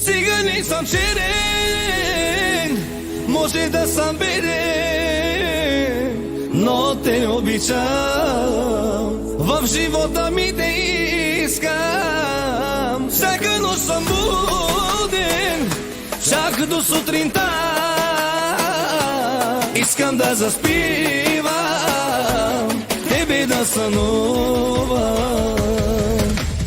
Сега не съм черен, може да съм беден, но те обичам. В живота ми те искам. Всяка нощ съм буден, чак до сутринта. Искам да заспивам, тебе да сънувам.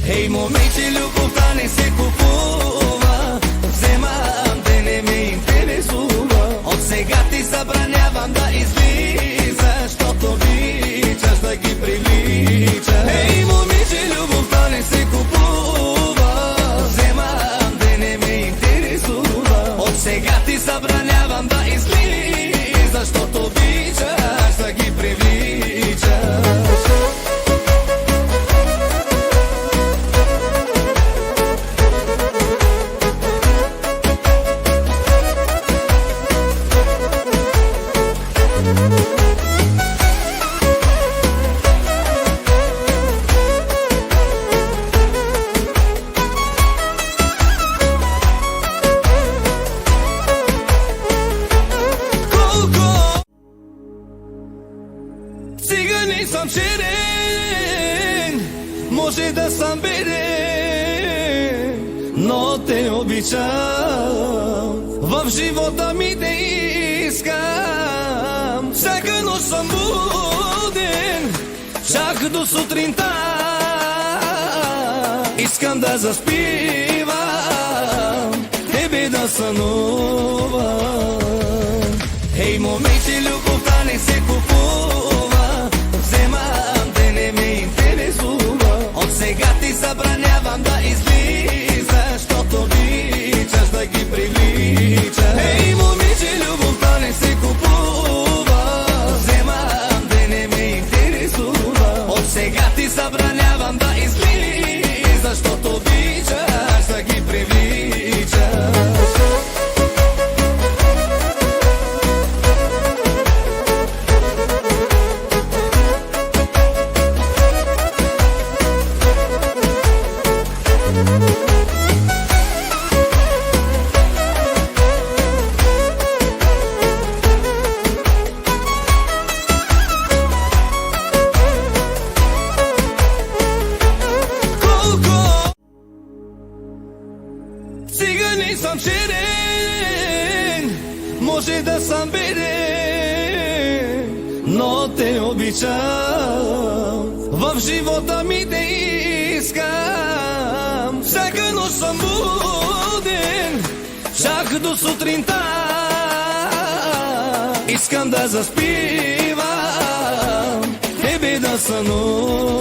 Ей, момиче, любовта не се купува. Вземам те, не ме интересува. От сега ти забранявам да излизаш, защото обичаш да ги привличаш. Ей, момиче, любовта не се купува. Вземам те, не ме интересува. От сега ти забранявам да излизаш, защото обичаш да ги привличаш. Сега не съм черен, може да съм беден, но те обичам. В живота ми те искам. Всяка нощ съм буден, чак до сутринта. Искам да заспивам, тебе да сънувам. Ей, момиче, любовта не се купува. Вземам те, не ме интересува. От сега ти забранявам да излизаш, защото обичаш да ги привличаш. Ей, момиче, любовта не се купува. Вземам те, не ме интересува. От сега ти забранявам да излизаш, защото обичаш да ги привличаш. Сега не съм черен, може да съм беден, но те обичам. В живота ми те искам. Всяка нощ съм буден, чак до сутринта. Искам да заспивам, тебе да сънувам.